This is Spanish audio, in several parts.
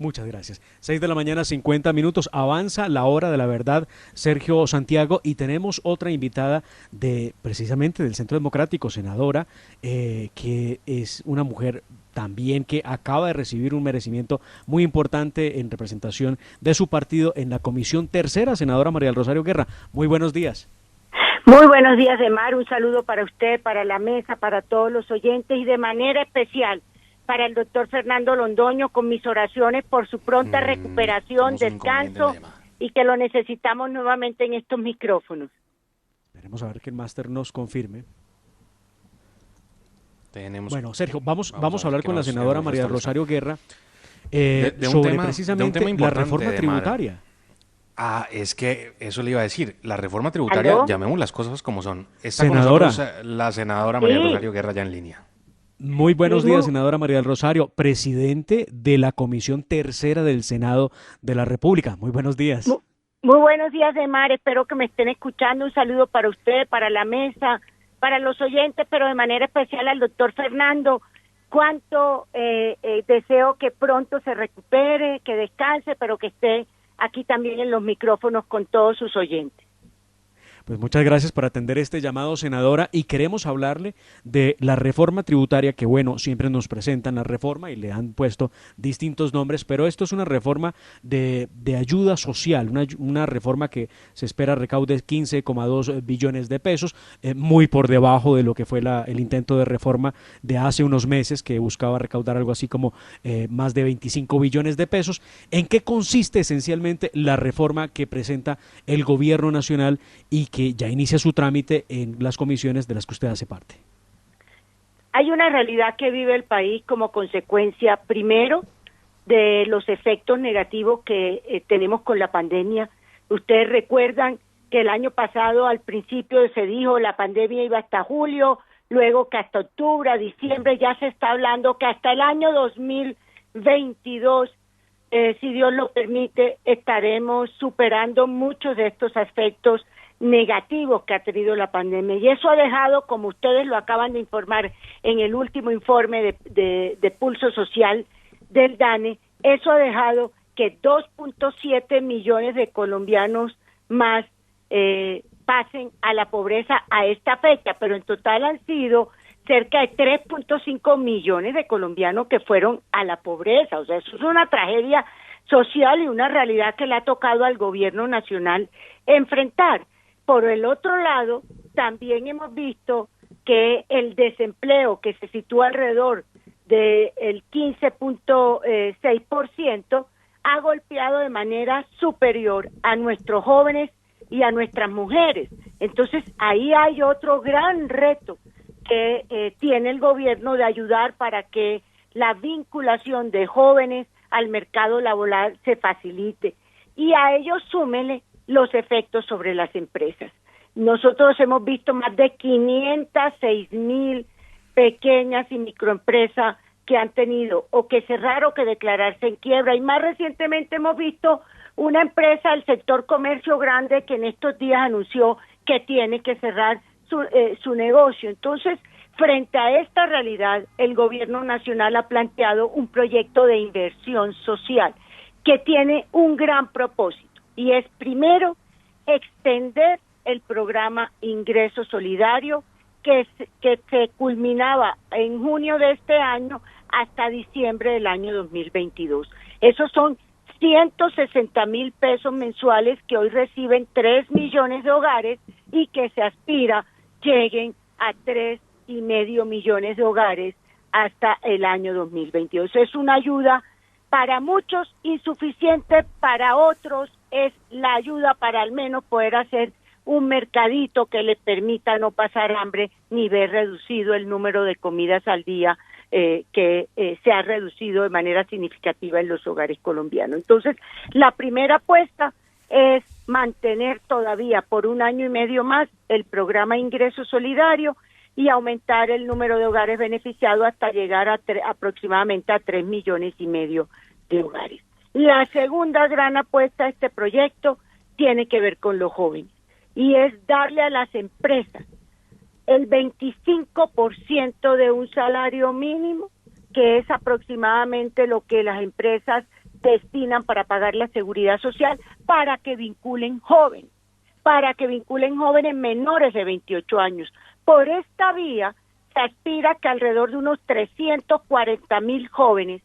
Muchas gracias. 6 de la mañana, 50 minutos. Avanza la hora de la verdad, Sergio Santiago, y tenemos otra invitada precisamente del Centro Democrático, senadora, que es una mujer también que acaba de recibir un merecimiento muy importante en representación de su partido en la Comisión Tercera, senadora María del Rosario Guerra. Muy buenos días. Muy buenos días, Emar. Un saludo para usted, para la mesa, para todos los oyentes y de manera especial para el doctor Fernando Londoño, con mis oraciones por su pronta recuperación, descanso y que lo necesitamos nuevamente en estos micrófonos. Esperemos a ver que el máster nos confirme. Bueno, Sergio, vamos a hablar con la senadora María del Rosario Guerra sobre precisamente la reforma tributaria. Es que eso le iba a decir, la reforma tributaria, ¿Aló? llamemos las cosas como son. Está Senadora. con nosotros la senadora María del Rosario Guerra ya en línea. Muy buenos días, senadora María del Rosario, presidente de la Comisión Tercera del Senado de la República. Muy buenos días. Muy buenos días, Emar. Espero que me estén escuchando. Un saludo para usted, para la mesa, para los oyentes, pero de manera especial al doctor Fernando. Cuánto deseo que pronto se recupere, que descanse, pero que esté aquí también en los micrófonos con todos sus oyentes. Pues muchas gracias por atender este llamado, senadora, y queremos hablarle de la reforma tributaria que, bueno, siempre nos presentan la reforma y le han puesto distintos nombres, pero esto es una reforma de ayuda social, una reforma que se espera recaude 15,2 billones de pesos, muy por debajo de lo que fue el intento de reforma de hace unos meses, que buscaba recaudar algo así como más de 25 billones de pesos. ¿En qué consiste esencialmente la reforma que presenta el gobierno nacional y que ya inicia su trámite en las comisiones de las que usted hace parte? Hay una realidad que vive el país como consecuencia, primero, de los efectos negativos que tenemos con la pandemia. Ustedes recuerdan que el año pasado al principio se dijo la pandemia iba hasta julio, luego que hasta octubre, diciembre, ya se está hablando que hasta el año 2022, si Dios lo permite, estaremos superando muchos de estos aspectos negativos que ha tenido la pandemia, y eso ha dejado, como ustedes lo acaban de informar en el último informe de Pulso Social del DANE, eso ha dejado que 2.7 millones de colombianos más pasen a la pobreza a esta fecha, pero en total han sido cerca de 3.5 millones de colombianos que fueron a la pobreza. O sea, eso es una tragedia social y una realidad que le ha tocado al gobierno nacional enfrentar. Por el otro lado, también hemos visto que el desempleo, que se sitúa alrededor del 15.6%, ha golpeado de manera superior a nuestros jóvenes y a nuestras mujeres. Entonces, ahí hay otro gran reto que tiene el gobierno de ayudar para que la vinculación de jóvenes al mercado laboral se facilite. Y a ello súmele los efectos sobre las empresas. Nosotros hemos visto más de 506,000 pequeñas y microempresas que han tenido o que cerrar o que declararse en quiebra, y más recientemente hemos visto una empresa del sector comercio grande que en estos días anunció que tiene que cerrar su negocio. Entonces, frente a esta realidad, el gobierno nacional ha planteado un proyecto de inversión social que tiene un gran propósito, y es primero extender el programa Ingreso Solidario que se culminaba en junio de este año hasta diciembre del año 2022. Esos son 160,000 pesos mensuales que hoy reciben 3 millones de hogares y que se aspira lleguen a 3,5 millones de hogares hasta el año 2022. Es una ayuda para muchos insuficiente, para otros es la ayuda para al menos poder hacer un mercadito que les permita no pasar hambre ni ver reducido el número de comidas al día que se ha reducido de manera significativa en los hogares colombianos. Entonces, la primera apuesta es mantener todavía por 1 año y medio más el programa Ingreso Solidario y aumentar el número de hogares beneficiados hasta llegar a aproximadamente a 3,5 millones de hogares. La segunda gran apuesta de este proyecto tiene que ver con los jóvenes, y es darle a las empresas el 25% de un salario mínimo, que es aproximadamente lo que las empresas destinan para pagar la seguridad social para que vinculen jóvenes menores de 28 años. Por esta vía se aspira que alrededor de unos 340,000 jóvenes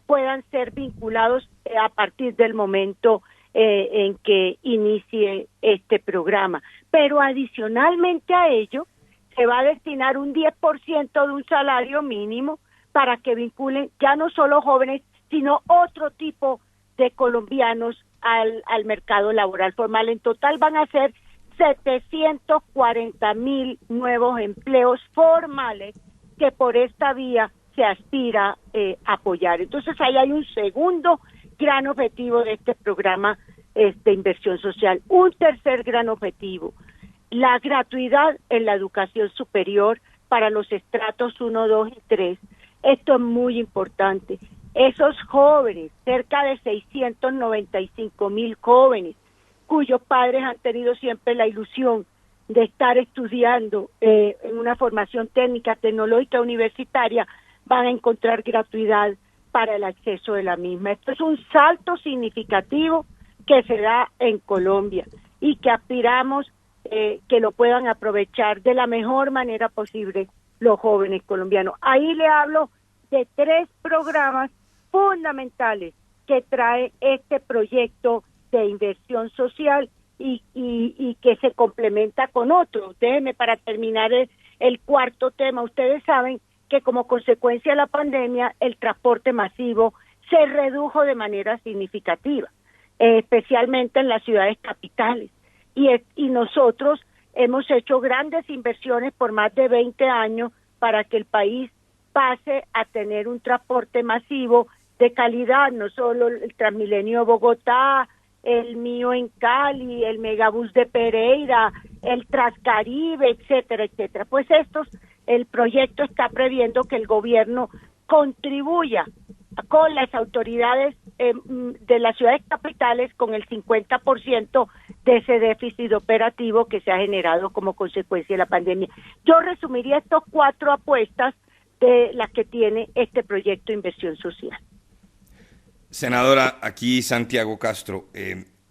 puedan ser vinculados a partir del momento en que inicie este programa. Pero adicionalmente a ello, se va a destinar un 10% de un salario mínimo para que vinculen ya no solo jóvenes, sino otro tipo de colombianos al mercado laboral formal. En total van a ser 740,000 nuevos empleos formales que por esta vía se aspira a apoyar. Entonces ahí hay un segundo gran objetivo de este programa de inversión social. Un tercer gran objetivo, la gratuidad en la educación superior para los estratos 1, 2 y 3. Esto es muy importante. Esos jóvenes, cerca de 695,000 jóvenes, cuyos padres han tenido siempre la ilusión de estar estudiando en una formación técnica, tecnológica, universitaria, van a encontrar gratuidad para el acceso de la misma. Esto es un salto significativo que se da en Colombia y que aspiramos que lo puedan aprovechar de la mejor manera posible los jóvenes colombianos. Ahí le hablo de 3 programas fundamentales que trae este proyecto de inversión social y que se complementa con otro. Déjeme para terminar el cuarto tema. Ustedes saben que como consecuencia de la pandemia el transporte masivo se redujo de manera significativa, especialmente en las ciudades capitales. Y nosotros hemos hecho grandes inversiones por más de 20 años para que el país pase a tener un transporte masivo de calidad, no solo el Transmilenio Bogotá, el mío en Cali, el Megabús de Pereira, el Transcaribe, etcétera, etcétera. Pues el proyecto está previendo que el gobierno contribuya con las autoridades de las ciudades capitales con el 50% de ese déficit operativo que se ha generado como consecuencia de la pandemia. Yo resumiría estos 4 apuestas de las que tiene este proyecto de inversión social. Senadora, aquí Santiago Castro.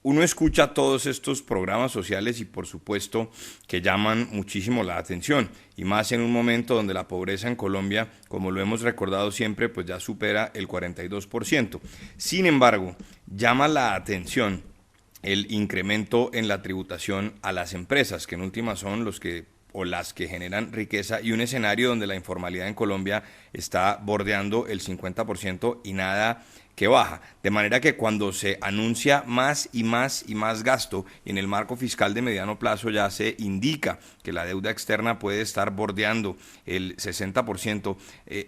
Uno escucha todos estos programas sociales y por supuesto que llaman muchísimo la atención, y más en un momento donde la pobreza en Colombia, como lo hemos recordado siempre, pues ya supera el 42%. Sin embargo, llama la atención el incremento en la tributación a las empresas, que en última son los que o las que generan riqueza, y un escenario donde la informalidad en Colombia está bordeando el 50% y nada que baja, de manera que cuando se anuncia más y más y más gasto en el marco fiscal de mediano plazo ya se indica que la deuda externa puede estar bordeando el 60%,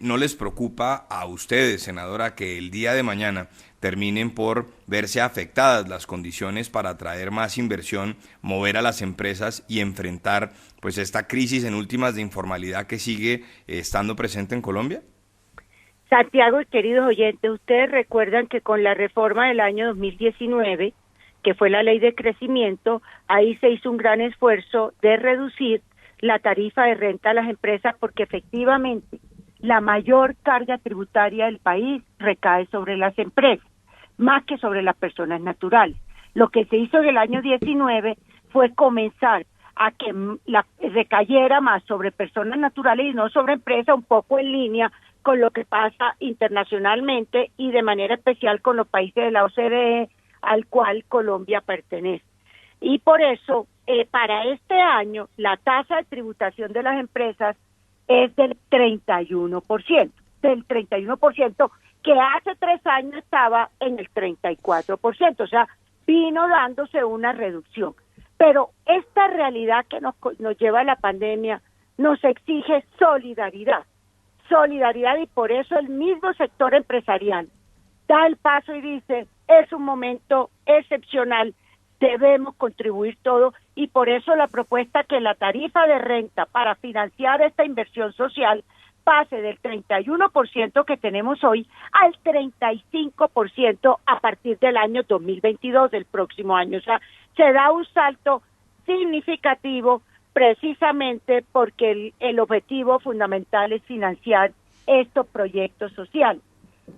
¿no les preocupa a ustedes, senadora, que el día de mañana terminen por verse afectadas las condiciones para atraer más inversión, mover a las empresas y enfrentar pues esta crisis en últimas de informalidad que sigue estando presente en Colombia? Santiago y queridos oyentes, ustedes recuerdan que con la reforma del año 2019, que fue la ley de crecimiento, ahí se hizo un gran esfuerzo de reducir la tarifa de renta a las empresas porque efectivamente la mayor carga tributaria del país recae sobre las empresas, más que sobre las personas naturales. Lo que se hizo en el año 19 fue comenzar a que recayera más sobre personas naturales y no sobre empresas, un poco en línea con lo que pasa internacionalmente y de manera especial con los países de la OCDE al cual Colombia pertenece. Y por eso, para este año, la tasa de tributación de las empresas es del 31%, que hace 3 años estaba en el 34%, o sea, vino dándose una reducción. Pero esta realidad que nos lleva a la pandemia nos exige solidaridad, y por eso el mismo sector empresarial da el paso y dice, es un momento excepcional, debemos contribuir todos, y por eso la propuesta que la tarifa de renta para financiar esta inversión social pase del 31% que tenemos hoy al 35% a partir del año 2022, del próximo año. O sea, se da un salto significativo precisamente porque el objetivo fundamental es financiar estos proyectos sociales.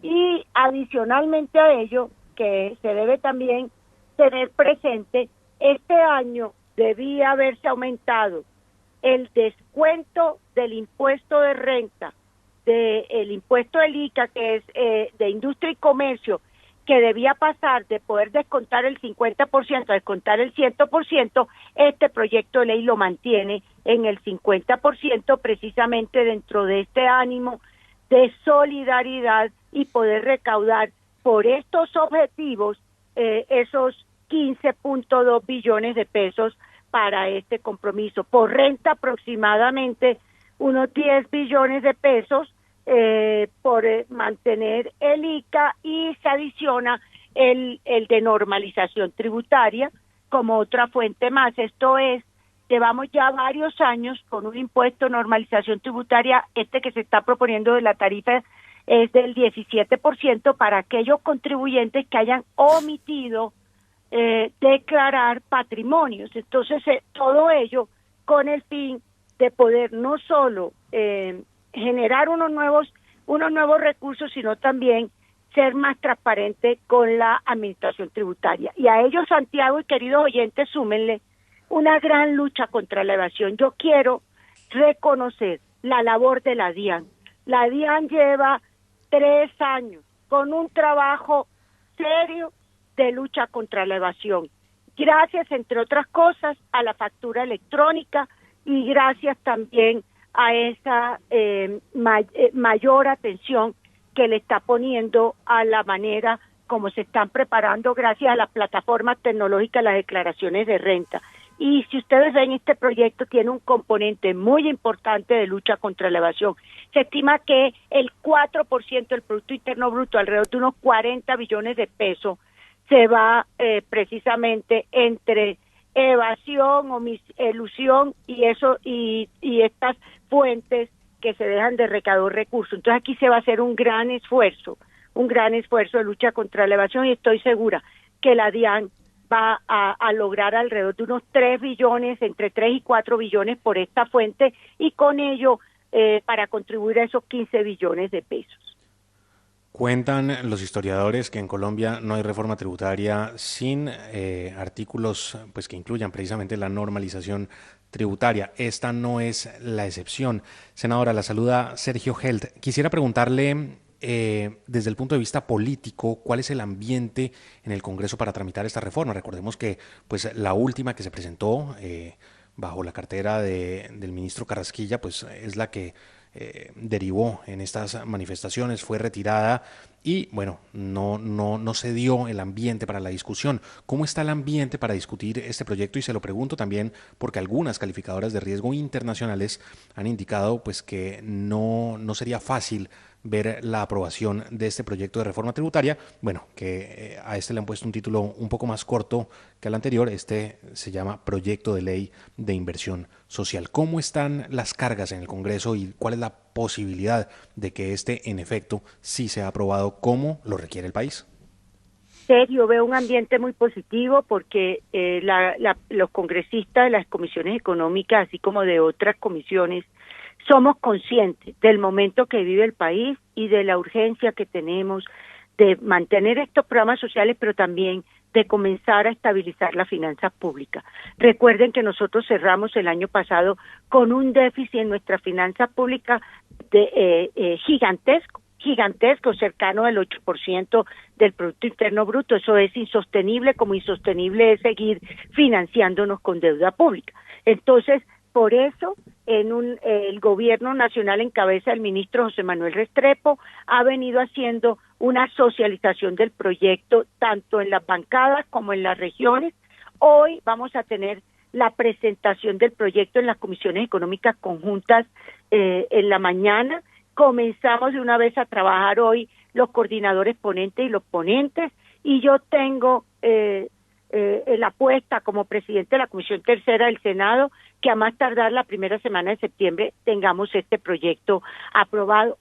Y adicionalmente a ello, que se debe también tener presente, este año debía haberse aumentado el descuento del impuesto de renta, del impuesto del ICA, que es de industria y comercio, que debía pasar de poder descontar el 50% a descontar el 100%, este proyecto de ley lo mantiene en el 50%, precisamente dentro de este ánimo de solidaridad y poder recaudar por estos objetivos esos 15.2 billones de pesos para este compromiso. Por renta aproximadamente unos 10 billones de pesos por mantener el ICA, y se adiciona el de normalización tributaria como otra fuente más. Esto es, llevamos ya varios años con un impuesto de normalización tributaria, que se está proponiendo de la tarifa es del 17% para aquellos contribuyentes que hayan omitido declarar patrimonios. Entonces, todo ello con el fin de poder no solo generar unos nuevos recursos, sino también ser más transparente con la administración tributaria. Y a ellos, Santiago y queridos oyentes, súmenle una gran lucha contra la evasión. Yo quiero reconocer la labor de la DIAN. La DIAN lleva 3 años con un trabajo serio de lucha contra la evasión. Gracias, entre otras cosas, a la factura electrónica y gracias también a esa mayor atención que le está poniendo a la manera como se están preparando gracias a las plataformas tecnológicas las declaraciones de renta. Y si ustedes ven, este proyecto tiene un componente muy importante de lucha contra la evasión. Se estima que el 4% del Producto Interno Bruto, alrededor de unos 40 billones de pesos, se va precisamente entre evasión, elusión y estas fuentes que se dejan de recaudar recursos. Entonces aquí se va a hacer un gran esfuerzo de lucha contra la evasión, y estoy segura que la DIAN va a lograr alrededor de unos 3 billones, entre 3 y 4 billones por esta fuente, y con ello para contribuir a esos 15 billones de pesos. Cuentan los historiadores que en Colombia no hay reforma tributaria sin artículos pues que incluyan precisamente la normalización tributaria. Esta no es la excepción. Senadora, la saluda Sergio Held. Quisiera preguntarle desde el punto de vista político, ¿cuál es el ambiente en el Congreso para tramitar esta reforma? Recordemos que pues la última que se presentó bajo la cartera del ministro Carrasquilla pues es la que derivó en estas manifestaciones, fue retirada y bueno, no se dio el ambiente para la discusión. ¿Cómo está el ambiente para discutir este proyecto? Y se lo pregunto también porque algunas calificadoras de riesgo internacionales han indicado pues que no sería fácil ver la aprobación de este proyecto de reforma tributaria. Bueno, que a este le han puesto un título un poco más corto que al anterior. Este se llama Proyecto de Ley de Inversión Social. ¿Cómo están las cargas en el Congreso y cuál es la posibilidad de que este, en efecto, sí sea aprobado como lo requiere el país? Yo veo un ambiente muy positivo porque los congresistas de las comisiones económicas, así como de otras comisiones, somos conscientes del momento que vive el país y de la urgencia que tenemos de mantener estos programas sociales, pero también de comenzar a estabilizar las finanzas públicas. Recuerden que nosotros cerramos el año pasado con un déficit en nuestras finanzas públicas gigantesco, cercano al 8% del Producto Interno Bruto. Eso es insostenible, como insostenible es seguir financiándonos con deuda pública. Entonces, por eso, el gobierno nacional en cabeza del ministro José Manuel Restrepo ha venido haciendo una socialización del proyecto tanto en las bancadas como en las regiones. Hoy vamos a tener la presentación del proyecto en las comisiones económicas conjuntas en la mañana. Comenzamos de una vez a trabajar hoy los coordinadores ponentes y los ponentes, y yo tengo la apuesta como presidente de la Comisión Tercera del Senado que a más tardar la primera semana de septiembre tengamos este proyecto aprobado.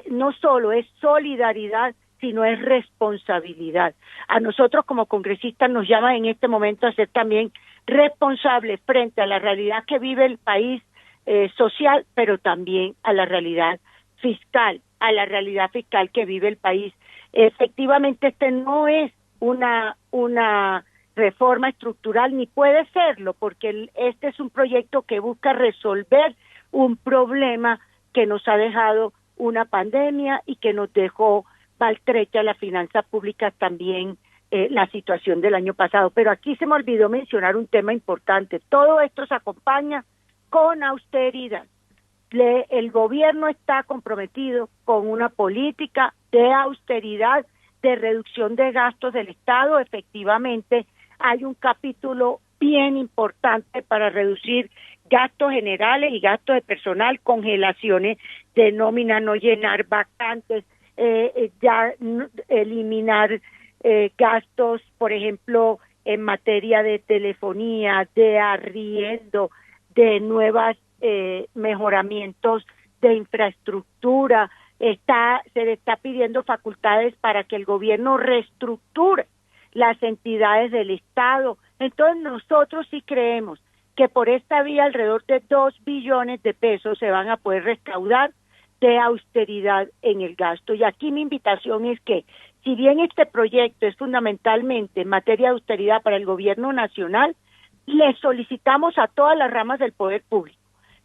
No solo es solidaridad, sino es responsabilidad. A nosotros como congresistas nos llama en este momento a ser también responsables frente a la realidad que vive el país social, pero también a la realidad fiscal que vive el país. Efectivamente, este no es una reforma estructural, ni puede serlo, porque este es un proyecto que busca resolver un problema que nos ha dejado una pandemia y que nos dejó maltrecha las finanzas públicas también, la situación del año pasado. Pero aquí se me olvidó mencionar un tema importante. Todo esto se acompaña con austeridad. El gobierno está comprometido con una política de austeridad, de reducción de gastos del Estado. Efectivamente, hay un capítulo bien importante para reducir gastos generales y gastos de personal, congelaciones de nómina, no llenar vacantes, eliminar gastos, por ejemplo, en materia de telefonía, de arriendo, de nuevas mejoramientos de infraestructura. Se le está pidiendo facultades para que el gobierno reestructure las entidades del Estado. Entonces nosotros sí creemos que por esta vía alrededor de 2 billones de pesos se van a poder recaudar de austeridad en el gasto. Y aquí mi invitación es que, si bien este proyecto es fundamentalmente en materia de austeridad para el gobierno nacional, le solicitamos a todas las ramas del poder público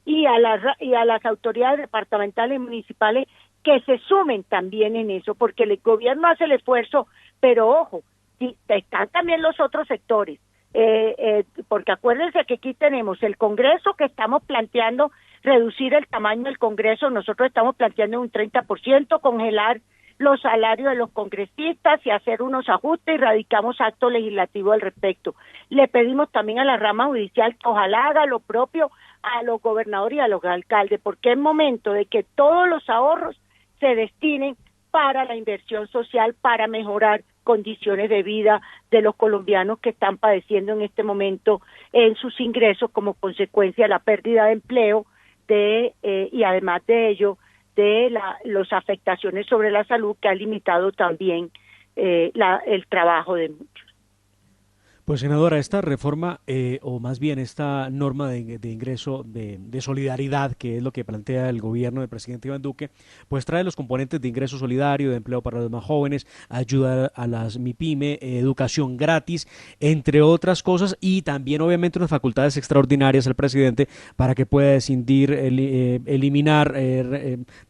y a las autoridades departamentales y municipales que se sumen también en eso, porque el gobierno hace el esfuerzo, pero ojo, sí, están también los otros sectores, porque acuérdense que aquí tenemos el Congreso, que estamos planteando reducir el tamaño del Congreso. Nosotros estamos planteando un 30%, congelar los salarios de los congresistas y hacer unos ajustes, y radicamos acto legislativo al respecto. Le pedimos también a la rama judicial que ojalá haga lo propio a los gobernadores y a los alcaldes, porque es momento de que todos los ahorros se destinen para la inversión social, para mejorar condiciones de vida de los colombianos que están padeciendo en este momento en sus ingresos como consecuencia de la pérdida de empleo, y además de ello, de las afectaciones sobre la salud, que ha limitado también el trabajo de muchos. Pues, senadora, esta reforma, o más bien esta norma de ingreso de solidaridad, que es lo que plantea el gobierno del presidente Iván Duque, pues trae los componentes de ingreso solidario, de empleo para los más jóvenes, ayuda a las MIPYME, educación gratis, entre otras cosas, y también obviamente unas facultades extraordinarias al presidente para que pueda decidir eliminar,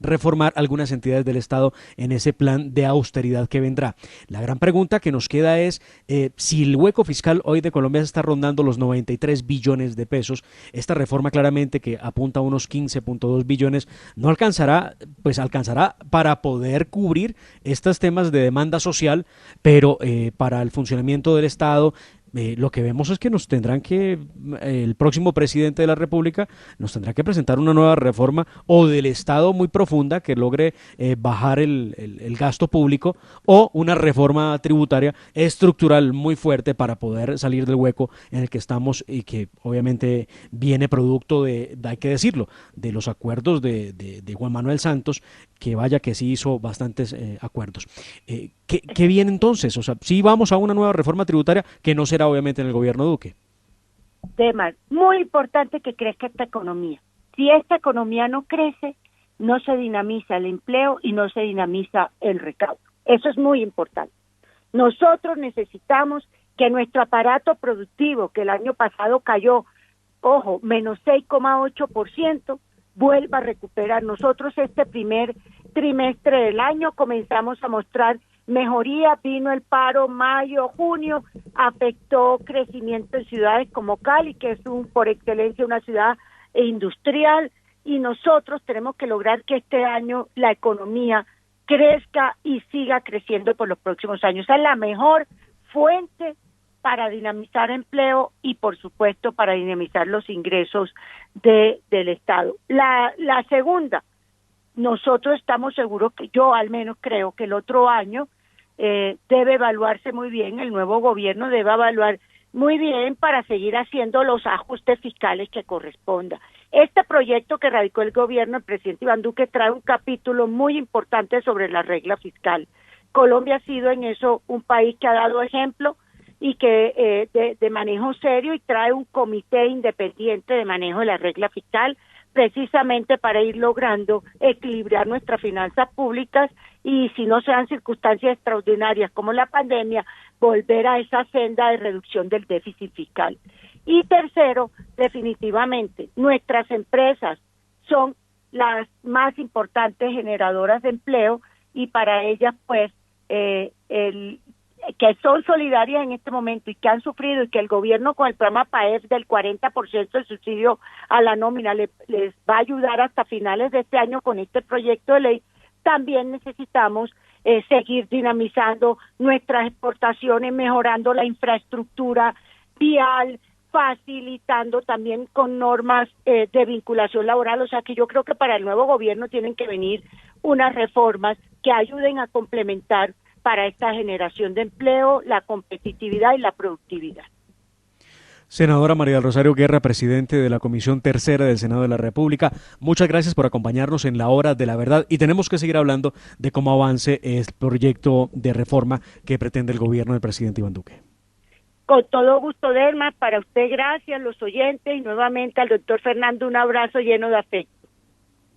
reformar algunas entidades del Estado en ese plan de austeridad que vendrá. La gran pregunta que nos queda es si el hueco fiscal hoy de Colombia se está rondando los 93 billones de pesos. Esta reforma claramente, que apunta a unos 15.2 billones, no alcanzará, pues alcanzará para poder cubrir estos temas de demanda social, pero para el funcionamiento del Estado, lo que vemos es que el próximo presidente de la República nos tendrá que presentar una nueva reforma o del Estado muy profunda que logre bajar el gasto público, o una reforma tributaria estructural muy fuerte para poder salir del hueco en el que estamos, y que obviamente viene producto hay que decirlo, de los acuerdos de Juan Manuel Santos, que vaya que sí hizo bastantes acuerdos. ¿Qué viene entonces? O sea, sí vamos a una nueva reforma tributaria que no será obviamente en el gobierno Duque. Tema muy importante, que crezca esta economía. Si esta economía no crece, no se dinamiza el empleo y no se dinamiza el recaudo. Eso es muy importante. Nosotros necesitamos que nuestro aparato productivo, que el año pasado cayó, ojo, menos 6,8%, vuelva a recuperar. Nosotros este primer trimestre del año comenzamos a mostrar mejoría. Vino el paro mayo, junio, afectó crecimiento en ciudades como Cali, que es por excelencia una ciudad industrial, y nosotros tenemos que lograr que este año la economía crezca y siga creciendo por los próximos años. Esa es la mejor fuente para dinamizar empleo y, por supuesto, para dinamizar los ingresos del Estado. La segunda, nosotros estamos seguros, que yo al menos creo que el otro año debe evaluarse muy bien, el nuevo gobierno debe evaluar muy bien para seguir haciendo los ajustes fiscales que corresponda. Este proyecto que radicó el gobierno, el presidente Iván Duque, trae un capítulo muy importante sobre la regla fiscal. Colombia ha sido en eso un país que ha dado ejemplo y que de manejo serio, y trae un comité independiente de manejo de la regla fiscal precisamente para ir logrando equilibrar nuestras finanzas públicas y, si no se dan circunstancias extraordinarias como la pandemia, volver a esa senda de reducción del déficit fiscal. Y tercero, definitivamente, nuestras empresas son las más importantes generadoras de empleo y para ellas, pues, que son solidarias en este momento y que han sufrido y que el gobierno con el programa PAEF del 40% del subsidio a la nómina les va a ayudar hasta finales de este año con este proyecto de ley. También necesitamos seguir dinamizando nuestras exportaciones, mejorando la infraestructura vial, facilitando también con normas de vinculación laboral. O sea que yo creo que para el nuevo gobierno tienen que venir unas reformas que ayuden a complementar para esta generación de empleo, la competitividad y la productividad. Senadora María del Rosario Guerra, presidente de la Comisión Tercera del Senado de la República, muchas gracias por acompañarnos en la Hora de la Verdad y tenemos que seguir hablando de cómo avance el proyecto de reforma que pretende el gobierno del presidente Iván Duque. Con todo gusto, Delma, para usted gracias, los oyentes, y nuevamente al doctor Fernando un abrazo lleno de afecto.